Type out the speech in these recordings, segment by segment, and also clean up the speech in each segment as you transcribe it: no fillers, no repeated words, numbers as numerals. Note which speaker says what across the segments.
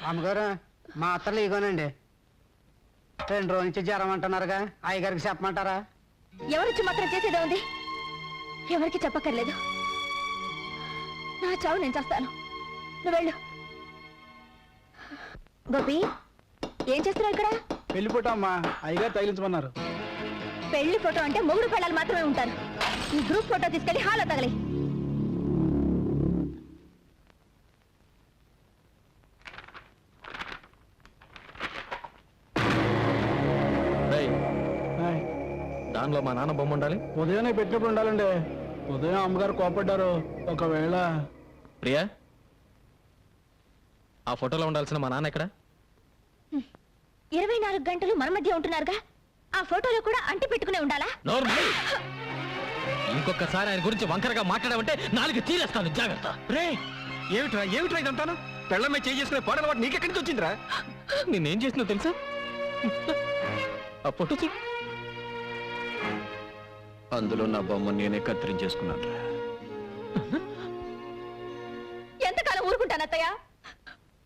Speaker 1: అమ్మగారు మా అత్తలు ఇగోనండి. 2 రోజుల నుంచి జ్వరం అంటున్నారుగా, అయ్యగారికి చెప్పమంటారా?
Speaker 2: ఎవరిచ్చి మాత్రం చేసేదే ఉంది, ఎవరికి చెప్పక్కర్లేదు. నా చావు నేను చేస్తాను, నువ్వు వెళ్ళు. గోపి, ఏం చేస్తున్నావు ఇక్కడ?
Speaker 1: పెళ్లి ఫోటో అమ్మా, అయ్యగారు తగిలించమన్నారు.
Speaker 2: పెళ్లి ఫోటో అంటే మొగుడు పెళ్ళాలు మాత్రమే ఉంటారు. ఈ గ్రూప్ ఫోటో తీసుకెళ్లి హాల్లో తగలి.
Speaker 3: దానిలో మా నాన్న బొమ్మ ఉండాలి.
Speaker 1: ఉదయాన్నే పెట్టినప్పుడు ఉండాలండి. ఉదయం అమ్మగారు కోపడ్డారు. ఒకవేళ
Speaker 3: ప్రియా, ఆ ఫోటోలో ఉండాల్సిన మా నాన్న ఎక్కడ?
Speaker 2: 24 గంటలు మన మధ్య ఉంటున్నారుగా, ఆ ఫోటోలో కూడా అంటి పెట్టుకునే ఉండాలా?
Speaker 3: ఇంకొకసారి ఆయన గురించి వంకరగా మాట్లాడామంటే 4 తీరేస్తాను, జాగ్రత్త.
Speaker 4: రే, ఏమిట్రా ఏమిట్రా ఇదంతాను? పెళ్ళమే చేసుకునే పాడల వాడు నీకెక్కడి నుంచి వచ్చిందిరా?
Speaker 3: నేనేం చేసినా తెలుసా? ఆ ఫోటో చూడు, అందులో నా బొమ్మ నేనే కత్తిరించేసుకున్నాను.
Speaker 2: ఎంతకాలం ఊరుకుంటాను అత్తయ్య?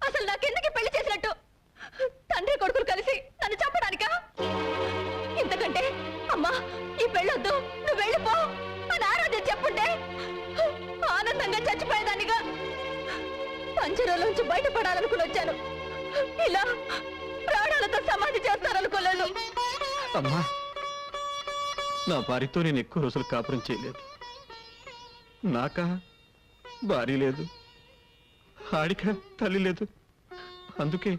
Speaker 2: అసలు నాకెందుకు పెళ్లి చేసినట్టు? తండ్రి కొడుకులు కలిసి నన్ను చంపడానికా? ఇంతకంటే అమ్మా ఈ పెళ్ళొద్దు, నువ్వు వెళ్ళిపో అని ఆరోగ్యం చెప్పుంటే ఆనందంగా చచ్చిపోయేదానిగా. పంజరంలోంచి బయటపడాలనుకుని వచ్చాను, ఇలా ప్రాణాలతో సమాధి చేస్తారనుకోలేదు.
Speaker 3: అమ్మా, నా భార్యతో నేను ఎక్కువ రోజులు కాపురం చేయలేదు. నాకా భార్య లేదు, ఆడిక తల్లి లేదు. అందుకే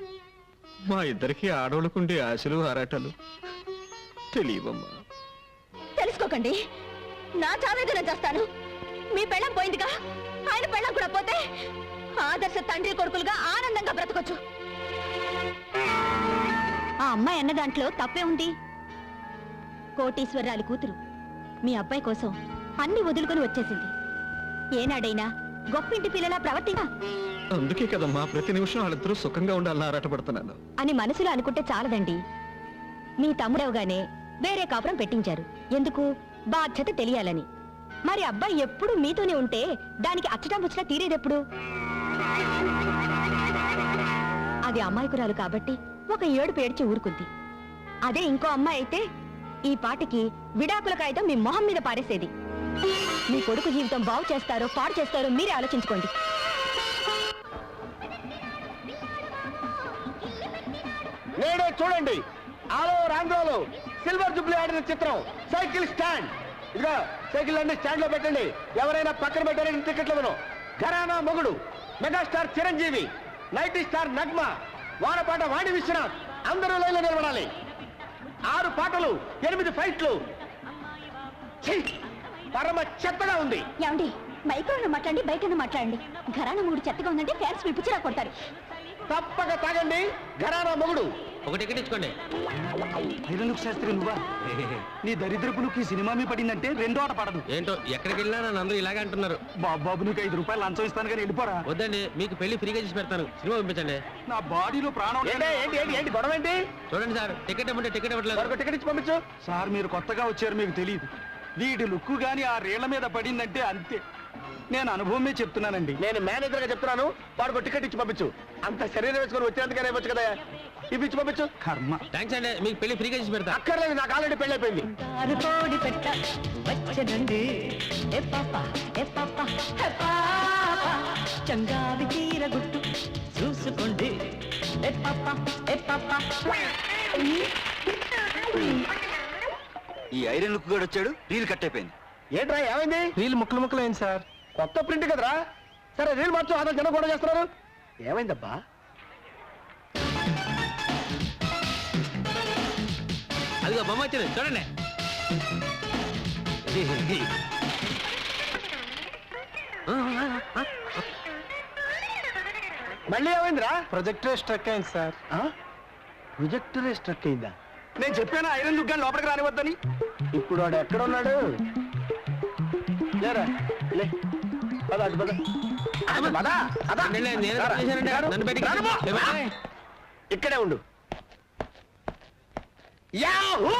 Speaker 3: మా ఇద్దరికి ఆడవాళ్ళకుండే ఆశలు ఆరాటాలు తెలియవమ్మా.
Speaker 2: తెలుసుకోకండి, నా చావేదన చేస్తాను. మీ పెళ్ళం పోయిందిగా, ఆయన పెళ్ళం కూడా పోతే ఆదర్శ తండ్రి కొడుకులుగా ఆనందంగా బ్రతకొచ్చు. ఆ అమ్మాయి అన్న దాంట్లో తప్పే ఉంది. కోటీశ్వరరాలి కూతురు మీ అబ్బాయి కోసం అన్ని వదులుకొని వచ్చేసింది. ఏనాడైనా గొప్పింటి పిల్లలా ప్రవర్తించా?
Speaker 3: అందుకే కదమ్మా ప్రతి నిమిషం వాళ్ళిద్దరూ సుఖంగా ఉండాలని ఆరాటపడుతున్నాను
Speaker 2: అని మనసులో అనుకుంటే చాలదండి. మీ తమ్ముడవగానే వేరే కాపురం పెట్టించారు. ఎందుకు? బాధ్యత తెలియాలని. మరి అబ్బాయి ఎప్పుడు మీతోనే ఉంటే దానికి అచ్చటా ముచ్చటా తీరేదెప్పుడు? అది అమ్మాయికురాలు కాబట్టి ఒక ఏడుపు ఏడ్చి ఊరుకుంది. అదే ఇంకో అమ్మాయి అయితే ఈ పాటికి విడాకుల కాగితం మీ మొహం మీద పారేసేది. మీ కొడుకు జీవితం బాగు చేస్తారో పాడు చేస్తారో మీరే ఆలోచించుకోండి.
Speaker 4: నేడే చూడండి, ఆలో ఆంధ్రాలో సిల్వర్ జూబ్లీ ఆడిన చిత్రం సైకిల్ స్టాండ్. ఇదిగా సైకిల్ అన్ని స్టాండ్ లో పెట్టండి. ఎవరైనా పక్కన పెట్టారని టికెట్లను. Gharana Mogudu megastar Chiranjeevi, night star Nagma, వానపాట వాణి విశ్వనాథ్ అందరూ లైన్లో నిలబడాలి. 6 పాటలు, 8 ఫైట్లు. పరమ చెత్తగా ఉంది.
Speaker 2: ఏమండి, మైక్రోలో మాట్లాడండి, బయట మాట్లాడండి. ఘరానా మొగుడు చెత్తగా ఉందంటే ఫ్యాన్స్ మీ పిచ్చిరా కొడతారు.
Speaker 4: తప్పక తాగండి ఘరానా మొగుడు.
Speaker 3: ఒక టికెట్ ఇచ్చుకోండి.
Speaker 1: శాస్త్రి నువ్వా? నీ దరిద్రపులకు ఈ సినిమా మీ పడిందంటే 2వ ఆట పడదు.
Speaker 3: ఏంటో ఎక్కడికి వెళ్ళినా నన్ను అందరూ ఇలాగే అంటున్నారు.
Speaker 1: బాబు నీకు 5 రూపాయలు లంచం ఇస్తాను కానీ వెళ్ళిపోరా.
Speaker 3: వద్దండి, మీకు పెళ్లి ఫ్రీగా చేసి పెడతాను, సినిమా పంపించండి.
Speaker 1: నా బాడీలో ప్రాణం.
Speaker 4: ఏంటి గొడవ ఏంటి?
Speaker 3: చూడండి సార్, టికెట్ ఇవ్వండి, టికెట్ ఇవ్వట్లేదు.
Speaker 4: టికెట్ ఇచ్చి పంపించు.
Speaker 1: సార్ మీరు కొత్తగా వచ్చారు, మీకు తెలియదు. వీటి లుక్కు గాని ఆ రేళ్ల మీద పడిందంటే అంతే. నేను అనుభవమే చెప్తున్నానండి.
Speaker 4: నేను మేనేజర్ గా చెప్తున్నాను, వాడికి టికెట్ ఇచ్చి పంపించు. అంత శరీరం వేసుకొని వచ్చేందుకనే వచ్చు కదా, ఇవి ఇచ్చి పంపించు.
Speaker 1: కర్మ.
Speaker 3: థ్యాంక్స్ అండి, మీకు పెళ్లి ఫ్రీగా చేసి పెడతా.
Speaker 4: అక్కర్లేదు, నాకు ఆల్రెడీ పెళ్లి అయిపోయింది.
Speaker 5: చంగావి తీర గుట్టు చూసుకోండి.
Speaker 6: ఈ ఐరన్ లుక్ కూడా వచ్చాడు, రీల్ కట్ అయిపోయింది.
Speaker 4: ఏంట్రా ఏమైంది?
Speaker 1: రీల్ ముక్కలు అయింది సార్.
Speaker 4: కొత్త ప్రింట్ కదరా. సరే రీల్ మార్చు, అతను జనం కూడా చేస్తున్నారు. ఏమైందబ్బా?
Speaker 3: అదిగో బొమ్మ వచ్చింది చూడండి.
Speaker 4: మళ్ళీ ఏమైందిరా?
Speaker 1: ప్రొజెక్టర్ స్ట్రక్ అయింది సార్.
Speaker 4: ప్రొజెక్టరే స్ట్రక్ అయిందా?
Speaker 1: నేను చెప్పాను ఐరన్ లుక్ గాని లోపలికి రానివద్దని.
Speaker 4: ఇప్పుడు వాడు ఎక్కడ ఉన్నాడు? లేరా లే, పద అటు పద. ఇక్కడే ఉండు. యాహూ!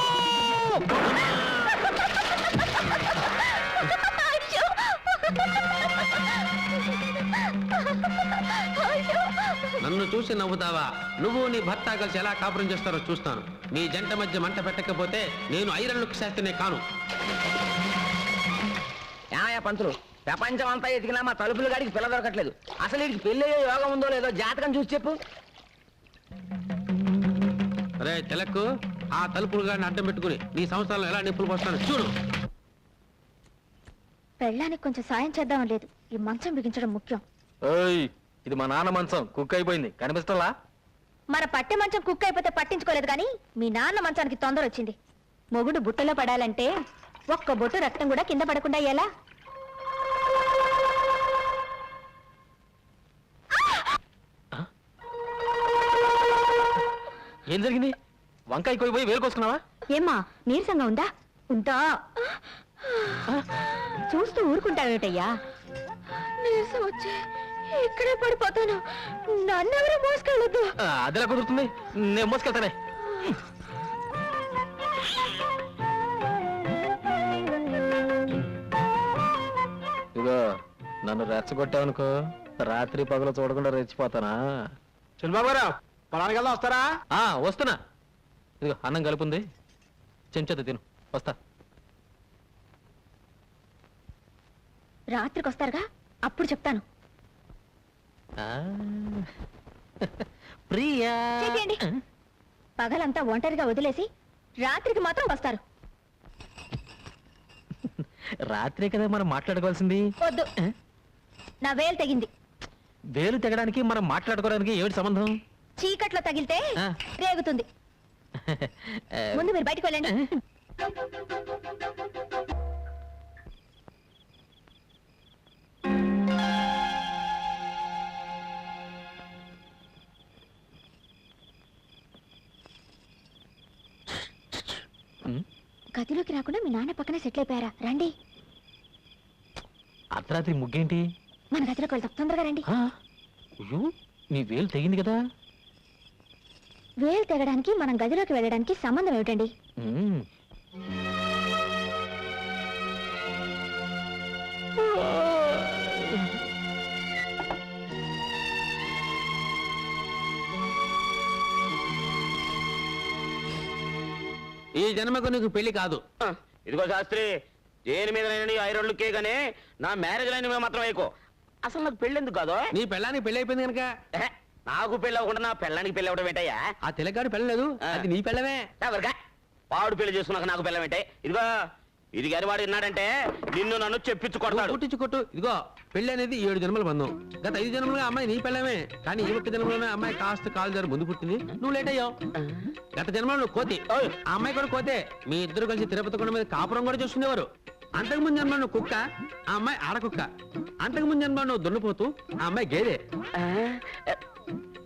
Speaker 7: నన్ను చూసి నవ్వుతావా? నువ్వు నీ భర్త కలిసి ఎలా కాపురం చేస్తారో చూస్తాను. మీ జంట మధ్య మంట పెట్టకపోతే నేను ఐరన్లకు శాస్త్రనే కాను.
Speaker 8: ఏమయ్యా పంతులు, ప్రపంచం అంతా ఎతికినా మా తలుపులు గాడికి పిల్ల దొరకట్లేదు. అసలు వీడికి పెళ్ళి యోగం ఉందో లేదో జాతకం చూసి చెప్పు.
Speaker 7: అరే తిలక్కు, ఆ తలుపులు గాడిని అడ్డం పెట్టుకుని నీ సంవత్సరాలు ఎలా నిప్పులు పోస్తాను చూడు.
Speaker 2: పెళ్ళానికి కొంచెం సాయం చేద్దాం లేదు, ఈ మంచం బిగించడం ముఖ్యం.
Speaker 3: ఇది మా నాన్న మంచం కుక్ అయిపోయింది, కనిపిస్తలా?
Speaker 2: మన పట్టె మంచం కుక్ అయిపోతే పట్టించుకోలేదు కానీ మీ నాన్న మంచానికి తొందర వచ్చింది. మొగుడు బుట్టలో పడాలంటే ఒక్క బొట్టు రక్తం కూడా కింద పడకుండా ఎలా?
Speaker 3: ఏం జరిగింది? వంకాయ కోయిపోయి వేలు కోసుకున్నావా?
Speaker 2: ఏమ్మా నీరసంగా ఉందా? ఉందా? చూస్తూ ఊరుకుంటావేటయ్యా? నీరసం వచ్చి ఇక్కడే పడిపోతాను, నన్నెవరూ మోసుకెళ్ళొద్దు.
Speaker 3: అదిలా కుదురుతుంది, నేను మోసుకెళ్తానే. ఇదిగో నన్ను రెచ్చగొట్టావనుకో, రాత్రి పగలు చూడకుండా రెచ్చిపోతానా?
Speaker 4: చంద్రబాబు గారు పొలానికి వెళ్దాం, వస్తారా?
Speaker 3: వస్తున్నా. ఇదిగో అన్నం కలుపుంది, చెంచదు తిను, వస్తా.
Speaker 2: రాత్రికి వస్తారుగా, అప్పుడు చెప్తాను.
Speaker 3: ప్రియా,
Speaker 2: చేయండి. పగలంతా ఒంటరిగా వదిలేసి రాత్రికి మాత్రం వస్తారు.
Speaker 3: రాత్రే కదా మనం మాట్లాడుకోవాల్సింది.
Speaker 2: వద్దు, నా వేలు తెగింది.
Speaker 3: వేలు తెగడానికి మనం మాట్లాడుకోవడానికి ఏమిటి సంబంధం?
Speaker 2: చీకట్లో తగిలితే రేగుతుంది. ముందు మీరు బయటకు వెళ్ళండి. గదిలోకి రాకుండా మీ నాన్న పక్కనే సెటిల్ అయిపోయారా? రండి.
Speaker 3: అర్ధరాత్రి ముగ్గేంటి?
Speaker 2: మన గదిలోకి వెళ్తాం, తొందరగా రండి.
Speaker 3: అయ్యో, నీ వేలు తెగింది కదా.
Speaker 2: వేలు తెగడానికి మనం గదిలోకి వెళ్ళడానికి సంబంధం ఏమిటండి?
Speaker 7: ఈ జన్మకు నీకు పెళ్లి కాదు.
Speaker 4: ఇదిగో శాస్త్రి, దేని మీద ఐరన్లుకే గానీ నా మ్యారేజ్ లైన్ మీద మాత్రం వేయకో. అసలు నాకు పెళ్లి ఎందుకు కాదు?
Speaker 7: నీ పెళ్ళానికి పెళ్లి అయిపోయింది కనుక.
Speaker 4: నాకు పెళ్లి అవ్వకుండా నా పెళ్ళానికి పెళ్లి అవ్వడం ఏంటయ్యా?
Speaker 7: ఆ తెలగాడు పెళ్ళలేదు, అది నీ పెళ్ళమే.
Speaker 4: ఎవరికా వాడు పెళ్లి చేసుకున్నాక నాకు పెళ్ళం ఏంటే? ఇదిగో ఇది గారి వాడు విన్నాడంటే నిన్ను నన్ను చెప్పించు కొడతాడు.
Speaker 7: కొట్టించు కొట్టు. ఇదిగో పెళ్లి అనేది 7 జన్మల బంధం. గత 5 జన్మలుగా అమ్మాయి నీ పెళ్ళమే, కానీ ఈ 1 జన్మలోనే అమ్మాయి కాస్త కాలు జారి ముందు పుట్టింది, నువ్వు లేట్ అయ్యావు. గత జన్మలో నువ్వు కోతి, ఆ అమ్మాయి కూడా కోతే. మీ ఇద్దరు కలిసి తిరుపతి కొండ మీద కాపురం కూడా చూసుకునేవారు. అంతకుముందు జన్మలో నువ్వు కుక్క, ఆ అమ్మాయి ఆడకుక్క. అంతకుముందు జన్మలో నువ్వు దున్నపోతూ, ఆ అమ్మాయి గేదె.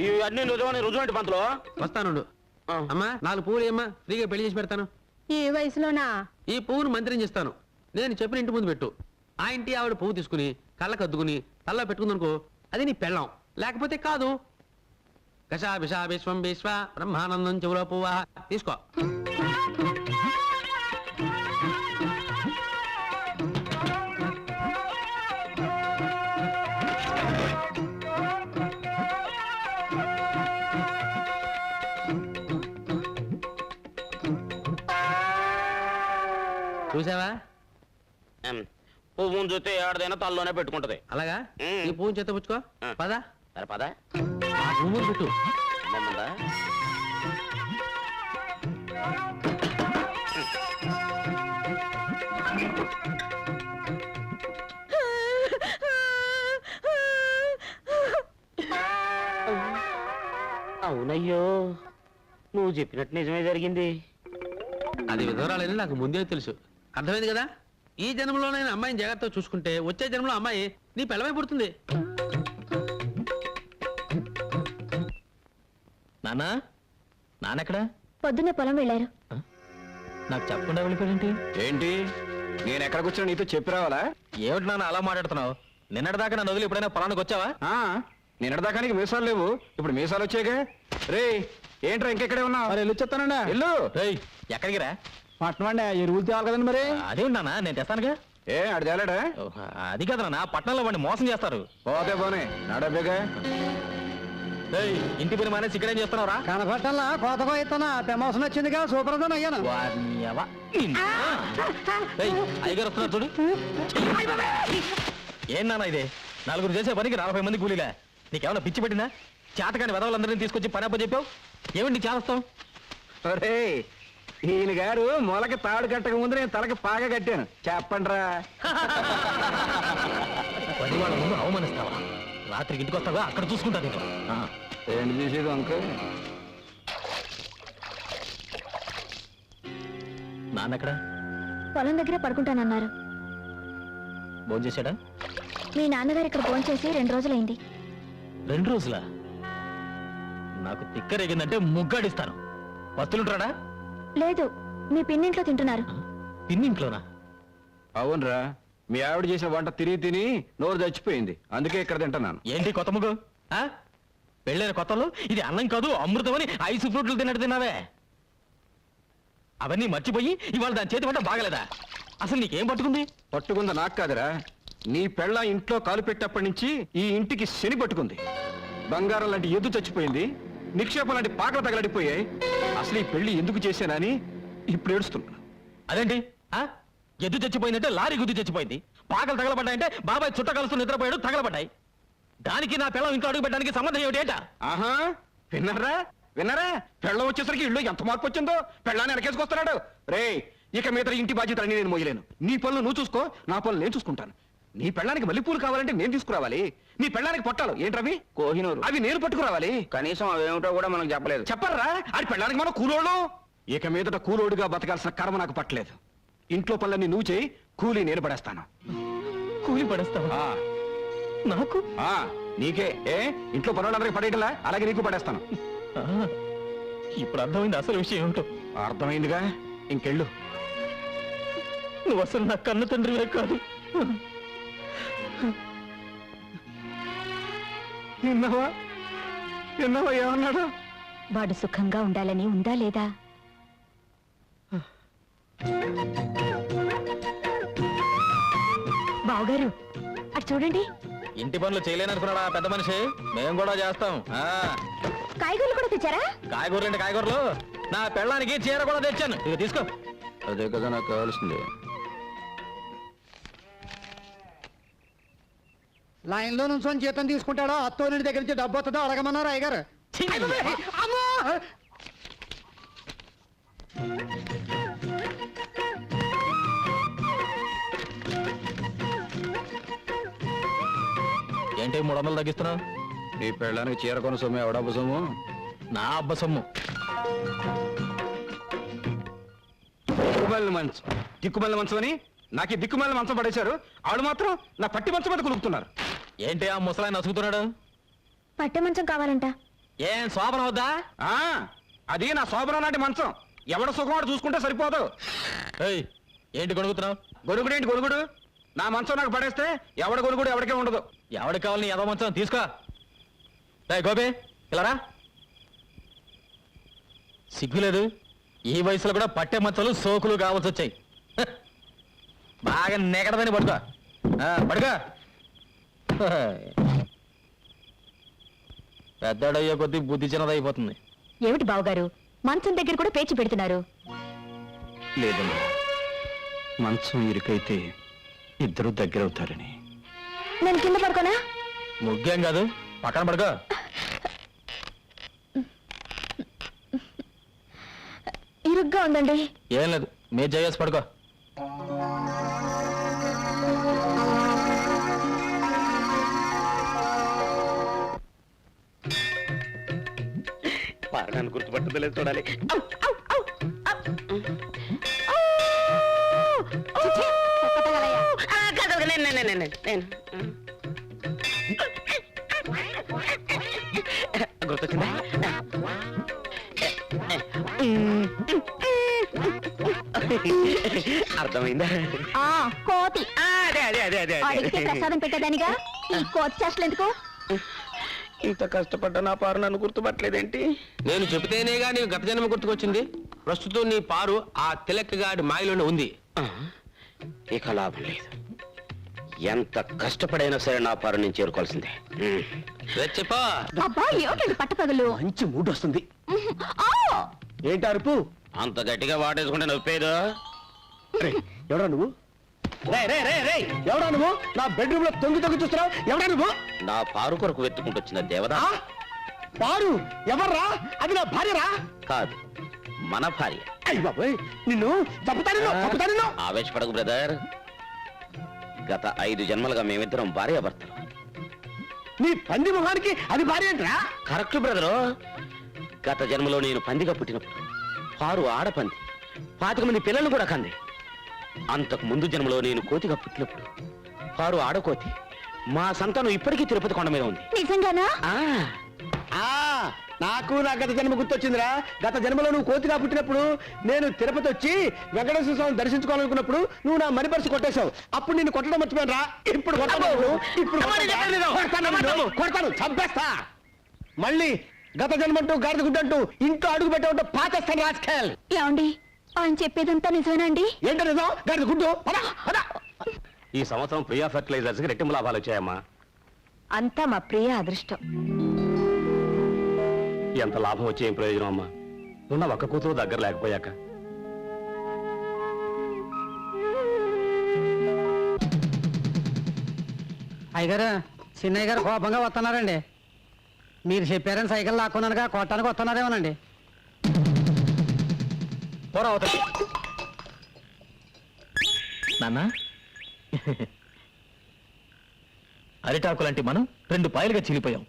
Speaker 4: ఇవన్నీ నిజమని రుజువంటి పంతులు.
Speaker 7: వస్తానుండు. అమ్మా 4 పువ్వులు ఏమ్మా, ఫ్రీగా పెళ్లి చేసి పెడతాను.
Speaker 2: ఈ వయసులోనా?
Speaker 7: ఈ పువ్వును మంత్రం చేస్తాను, నేను చెప్పిన ఇంటి ముందు పెట్టు. ఆ ఇంటి ఆవిడ పువ్వు తీసుకుని కళ్ళకు అద్దుకుని తల్ల పెట్టుకుందనుకో, అది నీ పెళ్ళం. లేకపోతే కాదు. కషా విషా విశ్వం విశ్వ బ్రహ్మానందం చెవులో పువ్వా తీసుకో. చూసావా?
Speaker 4: పువ్వును చూస్తే ఏడదైనా తల్లోనే పెట్టుకుంటది.
Speaker 7: అలాగా? ఈ పువ్వుని చేత పుచ్చుకో. పదా
Speaker 4: సరే పదా,
Speaker 7: పువ్వులు పెట్టు.
Speaker 4: మమ్మందా అవునయ్యో, నువ్వు చెప్పినట్టు నిజమే జరిగింది.
Speaker 7: అది విధవరాలని నాకు ముందే తెలుసు. అర్థమైంది కదా? ఈ జన్మలో నేను అమ్మాయిని జాగ్రత్తగా చూసుకుంటే వచ్చే జన్మలో అమ్మాయి నీ పెళ్ళమై పుడుతుంది.
Speaker 3: నాన్నా, నాన్నెక్కడా?
Speaker 2: పొద్దున్నే పొలం వెళ్ళారు.
Speaker 3: నాకు చెప్పకుండా వెళ్ళిపోయింటి
Speaker 6: ఏంటి? నేను ఎక్కడ కూర్చున్నా నీతో చెప్పి రావాలా?
Speaker 3: ఏమిటి నాన్న అలా మాట్లాడుతున్నావు? నిన్నటిదాకా నన్ను వదిలి ఎప్పుడైనా పొలానికి వచ్చావా?
Speaker 6: నిన్నటిదాకా నీకు మీసాలు లేవు, ఇప్పుడు మీసాలు వచ్చాక. రే ఏంట్రా ఇంకెక్కడే ఉన్నావు?
Speaker 1: మరి వెళ్ళి చెప్తానండి.
Speaker 6: ఇల్లు
Speaker 3: రేయ్, ఎక్కడికి రా?
Speaker 1: పట్టణం అండి, ఎరువులు తేవాలి కదండి మరి.
Speaker 3: అదేమిటి నాన్న, నేను తెస్తానుగా.
Speaker 6: ఏ ఆడు తేలాడా?
Speaker 3: అది కదనా పట్టణంలో వాడిని మోసం చేస్తారు.
Speaker 6: పోతే పోనే నడబేగా.
Speaker 3: ఏయ్, ఇంటి పని మానేసి ఇక్కడేం చేస్తున్నావురా?
Speaker 1: కనపట్టల్లా కోతకో ఇస్తున్నా ప్రమోషన్ వచ్చిందిగా సూపర్ అయ్యాను.
Speaker 3: వారిని ఎవ. ఏయ్, అయ్యగారు వస్తున్నారు చూడు. ఏం నాన్న ఇదే? నలుగురు చేసే పనికి 40 మంది కూలీలా? నీకేమన్నా పిచ్చి పెట్టిందా? చేతకాని వెదవులందరినీ తీసుకొచ్చి పని అప్ప చెప్పావు. ఏమండి చేస్తాం?
Speaker 6: ఒరే ఈయన గారు మొలకి తాడు కట్టక ముందు నేను తలకి పాగా కట్టాను. చెప్పండి రా.
Speaker 3: పని వాళ్ళ ముందు అవమానిస్తావా? రాత్రికి ఇంటికి వస్తావా? అక్కడ చూసుకుంటా నీకు.
Speaker 6: ఏంటి చూసేది అంకుల్?
Speaker 3: నాన్న ఎక్కడ?
Speaker 2: పొలం దగ్గర పడుకుంటానన్నారు.
Speaker 3: భోజనం చేశాడా?
Speaker 2: మీ నాన్నగారు ఇక్కడ ఫోన్ చేసి 2 రోజులైంది.
Speaker 3: 2 రోజులా? నాకు తిక్కరేగిందంటే ముగ్గాడిస్తాను. వస్తులుంటాడా?
Speaker 2: లేదు, మీ పిన్నింట్లో తింటున్నారు.
Speaker 3: పిన్నింట్లోనా?
Speaker 6: అవునరా, మీ ఆవిడ చేసిన వంట తిని తిని నోరు చచ్చిపోయింది. అందుకే ఇక్కడ తింటున్నాను.
Speaker 3: ఏంటి కొత్త ముగ్గు? పెళ్ళైన కొత్తలో ఇది అన్నం కాదు అమృతం అని ఐస్ ఫ్రూట్లు తిన్నట్టు తిన్నావే. అవన్నీ మర్చిపోయి ఇవాళ దాని చేతి వంట బాగలేదా? అసలు నీకేం పట్టుకుంది?
Speaker 6: పట్టుకుంది నాకు కాదురా, నీ పెళ్ళ ఇంట్లో కాలు పెట్టేప్పటి నుంచి ఈ ఇంటికి శని పట్టుకుంది. బంగారం లాంటి ఎద్దు చచ్చిపోయింది, నిక్షేపం లాంటి పాకలు తగలడిపోయాయి. అసలు ఈ పెళ్లి ఎందుకు చేశానని ఇప్పుడు ఏడుస్తున్నాను.
Speaker 3: అదేంటి? ఎద్దు చచ్చిపోయిందంటే లారీ గుద్దు చచ్చిపోయింది, పాకలు తగలబడ్డాయంటే బాబాయ్ చుట్ట కలుస్తూ నిద్రపోయాడు తగలబడ్డాయి. దానికి నా పిల్లం ఇంట్లో అడుగు పెట్టడానికి సంబంధం ఏమిటి ఏంటా?
Speaker 6: ఆహా, విన్నారా విన్నారా? పెళ్ళం వచ్చేసరికి ఇల్లు ఎంత మార్పు వచ్చిందో. పెళ్ళాన్ని వెనకేసుకొస్తున్నాడు. రే, ఇక మీద ఇంటి బాధ్యతలన్నీ నేను మోయలేను. నీ పనులు నువ్వు చూసుకో, నా పనులు నేను చూసుకుంటాను. నీ పెళ్ళానికి మల్లెపూలు కావాలంటే నేను తీసుకురావాలి. నీ పెళ్ళానికి పొట్టాలు ఏంటవి?
Speaker 8: కోహినూరు.
Speaker 6: అవి నేను పట్టుకురావాలి.
Speaker 8: కనీసం అవేమిటో కూడా మనకు చెప్పలేదు.
Speaker 6: చెప్పర్రా, అది పెళ్ళానికి మనం కూలోడు. ఇక మీదట కూలోడుగా బతకాల్సిన కర్మ నాకు పట్టలేదు. ఇంట్లో పనులన్నీ నువ్వు చేయి, కూలీ నేను పడేస్తాను.
Speaker 3: కూలి పడేస్తావా?
Speaker 6: ఆ,
Speaker 3: నాకు?
Speaker 6: ఆ, నీకే. ఏ ఇంట్లో పనులందరికీ పడేయటంలా, అలాగే నీకు పడేస్తాను.
Speaker 3: ఇప్పుడు అర్థమైంది అసలు విషయం ఏమిటో.
Speaker 6: అర్థమైందిగా, ఇంకెళ్ళు.
Speaker 3: నువ్వు అసలు నా కన్న తండ్రివే కాదు.
Speaker 6: విన్నావా విన్నావా ఏమన్నాడు?
Speaker 2: వాడు సుఖంగా ఉండాలని ఉందా లేదా? బావగారు అటు చూడండి.
Speaker 3: ఇంటి పనులు చేయలేననుకున్నాడా పెద్ద మనిషి? మేము కూడా చేస్తాం.
Speaker 2: కాయగూరలు కూడా తెచ్చారా?
Speaker 3: కాయగూరలు అంటే కాయగూరలు, నా పెళ్ళానికి చీర కూడా తెచ్చాను. ఇక తీసుకో.
Speaker 6: అదే కదా నాకు కావాల్సింది.
Speaker 1: లైన్ లో నుంచి జీతం తీసుకుంటాడో అత్తోని దగ్గర నుంచి డబ్బు వస్తుందో అడగమన్నారు అయ్యగారు. అమ్మో!
Speaker 3: ఏంటి 300 తగ్గిస్తున్నావు?
Speaker 6: నీ పెళ్ళానికి చీర కొన సొమ్ము ఎవడబ్బ సొమ్ము?
Speaker 3: నా అబ్బ సొమ్ము.
Speaker 6: దిక్కుమాలిన మంచం, దిక్కుమాలిన మంచం అని నాకు ఈ దిక్కుమాలిన మంచం పడేశారు. ఆడు మాత్రం నా పట్టి మంచం మీద కొనుక్కుతున్నారు.
Speaker 3: ఏంటి ఆ ముసలాయన నసుగుతున్నాడు?
Speaker 2: పట్టె మంచం కావాలంట.
Speaker 3: ఏం శోభన అవుద్దా?
Speaker 6: అది నా శోభనం లాంటి మంచం. ఎవడ సుఖం వాడు చూసుకుంటే సరిపోదు.
Speaker 3: ఏయ్, ఏంటి కొనుక్కుతున్నావు?
Speaker 6: గొడుగుడేంటి గొడుగుడు? నా మంచం నాకు పడేస్తే ఎవడ గొడుగుడు ఎవరికే ఉండదు.
Speaker 3: ఎవరికి కావాలని ఏదో మంచం తీసుకో. రే గోపి, ఇలారా. సిగ్గులేదు? ఈ వయసులో కూడా పట్టే మంచాలు సోకులు కావాల్సి వచ్చాయి. బాగా నెగడదని పడుకో. పడుకో. పెద్దడయ్యే కొద్దీ బుద్ధి చిన్నదైపోతుంది.
Speaker 2: ఏమిటి బావగారు, మంచం దగ్గర కూడా పేచి పెడుతున్నారు?
Speaker 6: లేదమ్మా, మంచం ఇరుకైతే ఇద్దరు దగ్గరవుతారని.
Speaker 2: నేను కింద పడుకోనా?
Speaker 3: ముగ్గేం కాదు, పక్కన పడుకో.
Speaker 2: ఇరుగ్గా ఉందండి.
Speaker 3: ఏం లేదు, మీరు చేసి పడుకో.
Speaker 4: పారడానికి గుర్తుపట్టలేదు చూడాలి. గుర్తొచ్చిందా? అర్థమైందా?
Speaker 2: కోతి
Speaker 4: అదే అదే అదే అదే
Speaker 2: అడిగితే ప్రసాదం పెట్టేదానిగా ఈ కోతి చేష్టలు ఎందుకు?
Speaker 4: ఇంత కష్టపడ్డా నా పారు నన్ను గుర్తుపట్టలేదేంటి?
Speaker 7: నేను చెబితేనేగా నీకు గత జన్మ గుర్తుకొచ్చింది. ప్రస్తుతం నీ పారు ఆ తిలక్ గాడి మాయలోనే ఉంది.
Speaker 9: ఇక లాభం లేదు. ఎంత కష్టపడైనా సరే నా పారు నేను చేరుకోవాల్సిందే.
Speaker 3: రెచ్చిపో.
Speaker 2: అబ్బా ఏమిటండి పట్టపగలు
Speaker 4: మంచి మూడ్ వస్తుంది.
Speaker 2: ఆ!
Speaker 4: ఏంటి అరుపు?
Speaker 9: అంత గట్టిగా వాటేసుకుంటే నొప్పేదో.
Speaker 4: ఎవడా నువ్వు? రే రే రే రే ఎవడా నువ్వు? నా బెడ్రూమ్ లో తొంగి తొంగి చూస్తున్నావు. ఎవడా నువ్వు?
Speaker 9: నా పారు కొరకు వెతుకుంటూ వచ్చిన దేవదా.
Speaker 4: ఆ? పారు ఎవర్రా? అది నా భార్యరా?
Speaker 9: కాదు, మన భార్య.
Speaker 4: అయ్య బాబోయ్, నిన్ను చంపుతాను.
Speaker 9: ఆవేశపడకు బ్రదర్. గత 5 జన్మలుగా మేమిద్దరం భార్యాభర్తలు.
Speaker 4: నీ పంది మొహానికి అది భార్య ఏంట్రా?
Speaker 9: Correct brother. గత జన్మలో నేను పందిగా పుట్టినప్పుడు పారు ఆడపంది 25 మంది పిల్లలు కూడా కంది. అంతకు ముందు జన్మలో నేను కోతిగా పుట్టినప్పుడు పారు ఆడకోతి. మా సంతానం ఇప్పటికీ తిరుపతి కొండ మీద ఉంది.
Speaker 2: నిజంగానా?
Speaker 4: ఆ నాకు నా గత జన్మ గుర్తొచ్చిందిరా. గత జన్మలో నువ్వు కోతిగా పుట్టినప్పుడు నేను తిరుపతి వచ్చి వెంకటేశ్వర స్వామిని దర్శించుకోవాలనుకున్నప్పుడు నువ్వు నా మణి పర్సు కొట్టేశావు. అప్పుడు నిన్ను కొట్టడం మర్చిపోయాను రా. ఇప్పుడు కొడతాను, చంపేస్తా. మళ్ళీ గత జన్మంటూ గాడిద గుడ్డంటూ ఇంట్లో అడుగు పెట్టమంటూ పాచేస్తాను రాజకీయాలు.
Speaker 2: ఏమండి ఆయన చెప్పేదంతా నిజమేనండి?
Speaker 4: ఏంటో నిజం? గాడిద గుడ్డు పద, పద.
Speaker 9: ఈ సంవత్సరం ప్రియా ఫెర్టిలైజర్స్ కి రెట్టింపు లాభాలు వచ్చాయమ్మా.
Speaker 2: అంతా మా ప్రియ అదృష్టం.
Speaker 9: ఎంత లాభం వచ్చే ఏం ప్రయోజనం అమ్మా, ఉన్న ఒక్క కూతురు దగ్గర లేకపోయాక.
Speaker 1: అయ్యగారు, చిన్నయ్య గారు కోపంగా వస్తున్నారండి. మీరు చెప్పారని సైకిల్ లాక్కున్నానుగా కొట్టడానికి వస్తున్నారేమోనండి.
Speaker 3: పోరా అవతలికి. నాన్న, అరిటాకులాంటి మనం 2 పాయలుగా చీలిపోయాం.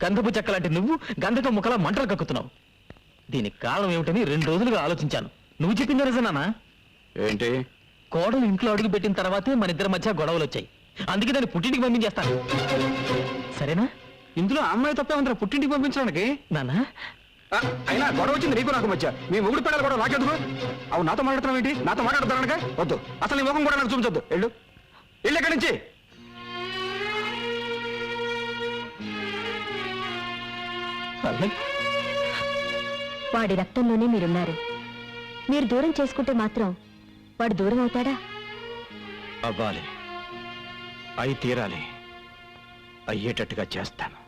Speaker 3: గంధపు చెక్కలాంటి నువ్వు గంధక ముక్కలా మంటలు కక్కుతున్నావు. దీనికి కారణం ఏమిటని 2 రోజులుగా ఆలోచించాను. నువ్వు చెప్పింది నిజమేనా?
Speaker 6: ఏంటి?
Speaker 3: కోడలు ఇంట్లో అడుగు పెట్టిన తర్వాతే మన ఇద్దరి మధ్య గొడవలు వచ్చాయి. అందుకే దాన్ని పుట్టింటికి పంపించేస్తాను. సరేనా?
Speaker 6: ఇందులో అమ్మాయి తప్పే ఉందిరా పుట్టింటికి పంపించడానికి.
Speaker 3: నాన్న,
Speaker 6: అయినా గొడవ వచ్చింది నీకు నాకు మధ్య. మీ మొగుడు పిల్లలు కూడా నాకెందుకు? అవు నాతో మాట్లాడుతున్నావు ఏంటి? నాతో మాట్లాడుతున్నానుగా. వద్దు, అసలు నీ ముఖం కూడా నాకు చూపించొద్దు. వెళ్ళు ఇక్కడి నుంచి.
Speaker 2: వాడి రక్తంలోనే మీరున్నారు. మీరు దూరం చేసుకుంటే మాత్రం వాడు దూరం అవుతాడా?
Speaker 6: అవ్వాలి, అయి తీరాలి, అయ్యేటట్టుగా చేస్తాను.